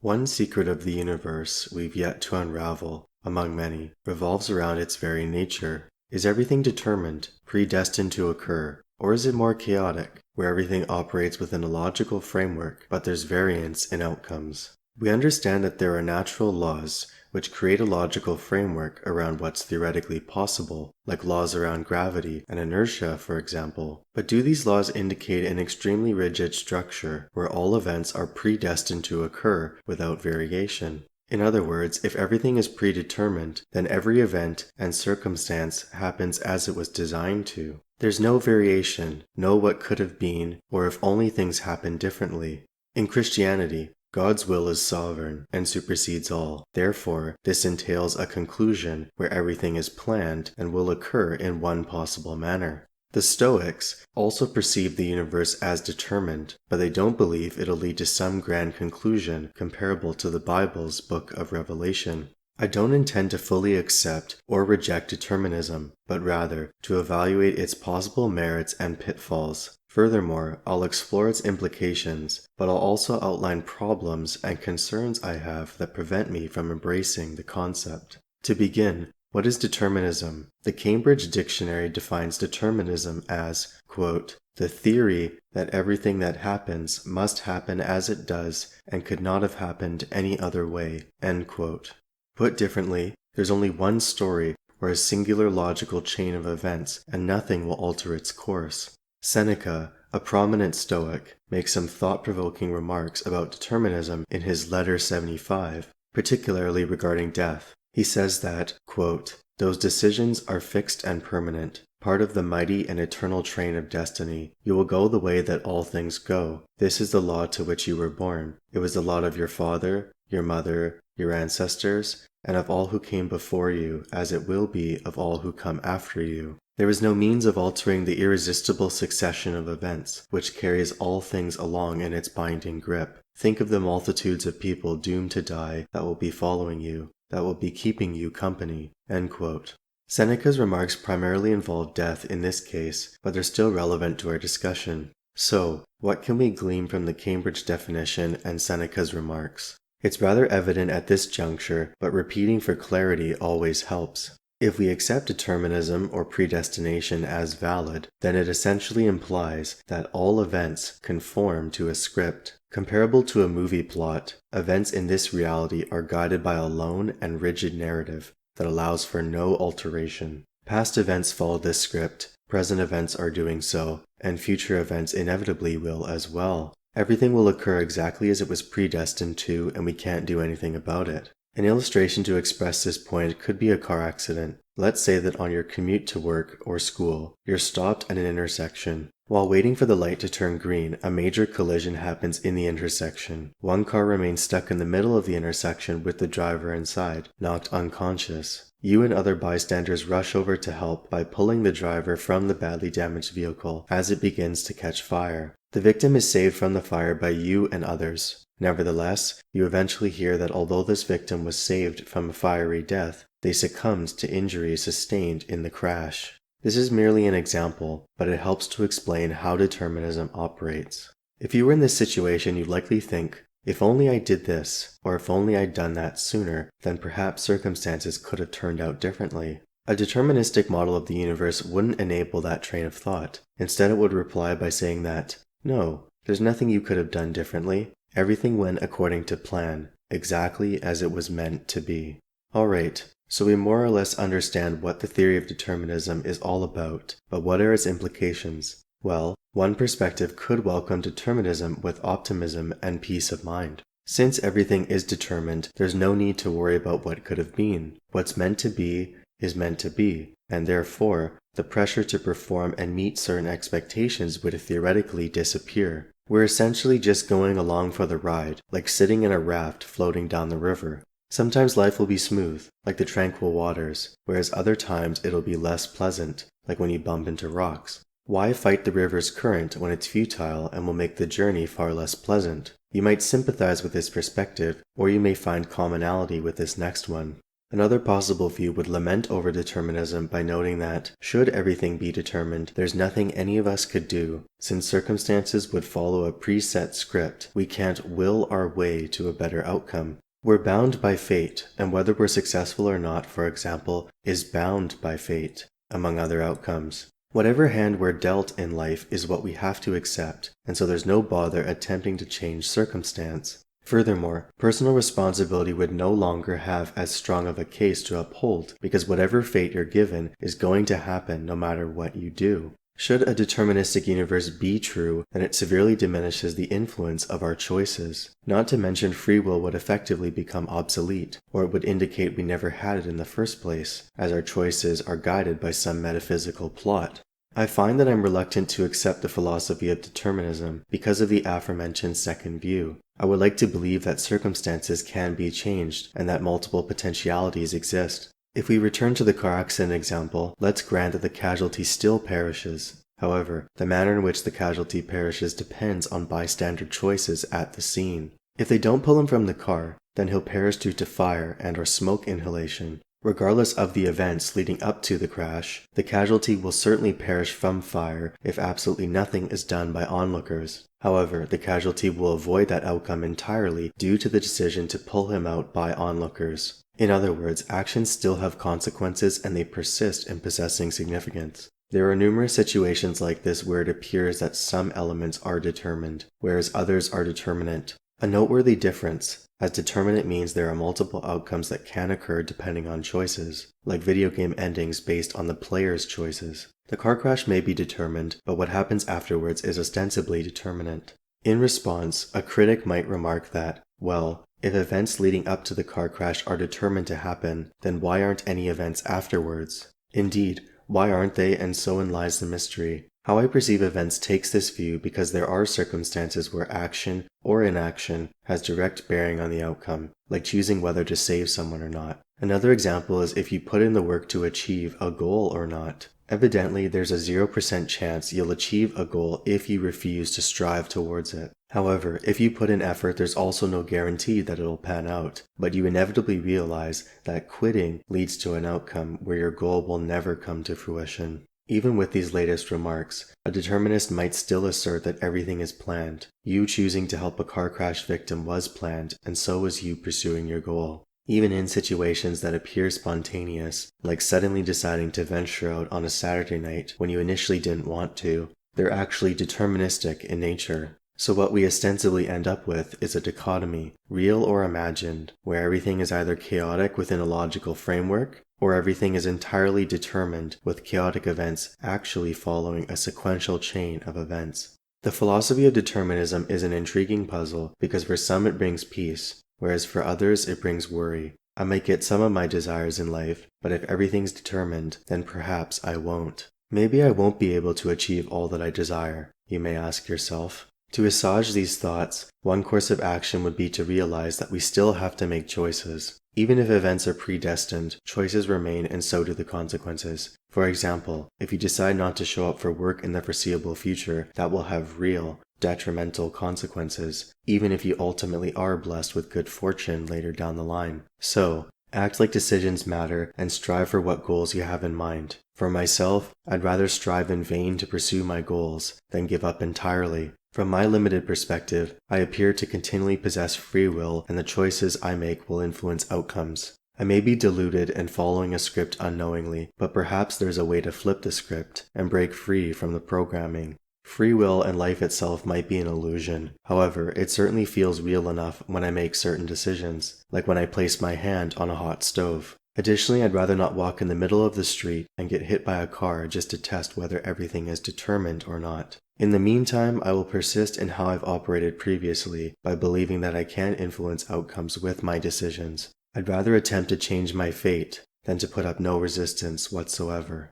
One secret of the universe we've yet to unravel, among many, revolves around its very nature. Is everything determined, predestined to occur, or is it more chaotic, where everything operates within a logical framework, but there's variance in outcomes? We understand that there are natural laws which create a logical framework around what's theoretically possible, like laws around gravity and inertia, for example. But do these laws indicate an extremely rigid structure where all events are predestined to occur without variation? In other words, if everything is predetermined, then every event and circumstance happens as it was designed to. There's no variation, no what could have been, or if only things happen differently. In Christianity, God's will is sovereign and supersedes all. Therefore, this entails a conclusion where everything is planned and will occur in one possible manner. The Stoics also perceive the universe as determined, but they don't believe it'll lead to some grand conclusion comparable to the Bible's book of Revelation. I don't intend to fully accept or reject determinism, but rather to evaluate its possible merits and pitfalls. Furthermore, I'll explore its implications, but I'll also outline problems and concerns I have that prevent me from embracing the concept. To begin, what is determinism? The Cambridge Dictionary defines determinism as, quote, the theory that everything that happens must happen as it does and could not have happened any other way, end quote. Put differently, there's only one story or a singular logical chain of events, and nothing will alter its course. Seneca, a prominent Stoic, makes some thought-provoking remarks about determinism in his Letter 75, particularly regarding death. He says that, quote, those decisions are fixed and permanent, part of the mighty and eternal train of destiny. You will go the way that all things go. This is the law to which you were born. It was the lot of your father, your mother, your ancestors, and of all who came before you, as it will be of all who come after you. There is no means of altering the irresistible succession of events, which carries all things along in its binding grip. Think of the multitudes of people doomed to die that will be following you, that will be keeping you company, end quote. Seneca's remarks primarily involve death in this case, but they're still relevant to our discussion. So, what can we glean from the Cambridge definition and Seneca's remarks? It's rather evident at this juncture, but repeating for clarity always helps. If we accept determinism or predestination as valid, then it essentially implies that all events conform to a script. Comparable to a movie plot, events in this reality are guided by a lone and rigid narrative that allows for no alteration. Past events follow this script, present events are doing so, and future events inevitably will as well. Everything will occur exactly as it was predestined to, and we can't do anything about it. An illustration to express this point could be a car accident. Let's say that on your commute to work or school, you're stopped at an intersection. While waiting for the light to turn green, a major collision happens in the intersection. One car remains stuck in the middle of the intersection with the driver inside, knocked unconscious. You and other bystanders rush over to help by pulling the driver from the badly damaged vehicle as it begins to catch fire. The victim is saved from the fire by you and others. Nevertheless, you eventually hear that although this victim was saved from a fiery death, they succumbed to injuries sustained in the crash. This is merely an example, but it helps to explain how determinism operates. If you were in this situation, you'd likely think, if only I did this, or if only I'd done that sooner, then perhaps circumstances could have turned out differently. A deterministic model of the universe wouldn't enable that train of thought. Instead, it would reply by saying that, no, there's nothing you could have done differently. Everything went according to plan, exactly as it was meant to be. Alright, so we more or less understand what the theory of determinism is all about, but what are its implications? Well, one perspective could welcome determinism with optimism and peace of mind. Since everything is determined, there's no need to worry about what could have been. What's meant to be is meant to be, and therefore, the pressure to perform and meet certain expectations would theoretically disappear. We're essentially just going along for the ride, like sitting in a raft floating down the river. Sometimes life will be smooth, like the tranquil waters, whereas other times it'll be less pleasant, like when you bump into rocks. Why fight the river's current when it's futile and will make the journey far less pleasant? You might sympathize with this perspective, or you may find commonality with this next one. Another possible view would lament over determinism by noting that, should everything be determined, there's nothing any of us could do. Since circumstances would follow a preset script, we can't will our way to a better outcome. We're bound by fate, and whether we're successful or not, for example, is bound by fate, among other outcomes. Whatever hand we're dealt in life is what we have to accept, and so there's no bother attempting to change circumstance. Furthermore, personal responsibility would no longer have as strong of a case to uphold, because whatever fate you're given is going to happen no matter what you do. Should a deterministic universe be true, then it severely diminishes the influence of our choices. Not to mention free will would effectively become obsolete, or it would indicate we never had it in the first place, as our choices are guided by some metaphysical plot. I find that I'm reluctant to accept the philosophy of determinism because of the aforementioned second view. I would like to believe that circumstances can be changed and that multiple potentialities exist. If we return to the car accident example, let's grant that the casualty still perishes. However, the manner in which the casualty perishes depends on bystander choices at the scene. If they don't pull him from the car, then he'll perish due to fire and/or smoke inhalation. Regardless of the events leading up to the crash, the casualty will certainly perish from fire if absolutely nothing is done by onlookers. However, the casualty will avoid that outcome entirely due to the decision to pull him out by onlookers. In other words, actions still have consequences and they persist in possessing significance. There are numerous situations like this where it appears that some elements are determined, whereas others are determinate. A noteworthy difference, as determinate means there are multiple outcomes that can occur depending on choices, like video game endings based on the player's choices. The car crash may be determined, but what happens afterwards is ostensibly determinate. In response, a critic might remark that, well, if events leading up to the car crash are determined to happen, then why aren't any events afterwards? Indeed, why aren't they, and so lies the mystery. How I perceive events takes this view because there are circumstances where action or inaction has direct bearing on the outcome, like choosing whether to save someone or not. Another example is if you put in the work to achieve a goal or not. Evidently, there's a 0% chance you'll achieve a goal if you refuse to strive towards it. However, if you put in effort, there's also no guarantee that it'll pan out, but you inevitably realize that quitting leads to an outcome where your goal will never come to fruition. Even with these latest remarks, a determinist might still assert that everything is planned. You choosing to help a car crash victim was planned, and so was you pursuing your goal. Even in situations that appear spontaneous, like suddenly deciding to venture out on a Saturday night when you initially didn't want to, they're actually deterministic in nature. So what we ostensibly end up with is a dichotomy, real or imagined, where everything is either chaotic within a logical framework, or everything is entirely determined with chaotic events actually following a sequential chain of events. The philosophy of determinism is an intriguing puzzle because for some it brings peace, whereas for others it brings worry. I might get some of my desires in life, but if everything's determined, then perhaps I won't. Maybe I won't be able to achieve all that I desire, you may ask yourself. To assuage these thoughts, one course of action would be to realize that we still have to make choices. Even if events are predestined, choices remain and so do the consequences. For example, if you decide not to show up for work in the foreseeable future, that will have real, detrimental consequences, even if you ultimately are blessed with good fortune later down the line. So, act like decisions matter and strive for what goals you have in mind. For myself, I'd rather strive in vain to pursue my goals than give up entirely. From my limited perspective, I appear to continually possess free will, and the choices I make will influence outcomes. I may be deluded and following a script unknowingly, but perhaps there's a way to flip the script and break free from the programming. Free will and life itself might be an illusion. However, it certainly feels real enough when I make certain decisions, like when I place my hand on a hot stove. Additionally, I'd rather not walk in the middle of the street and get hit by a car just to test whether everything is determined or not. In the meantime, I will persist in how I've operated previously by believing that I can influence outcomes with my decisions. I'd rather attempt to change my fate than to put up no resistance whatsoever.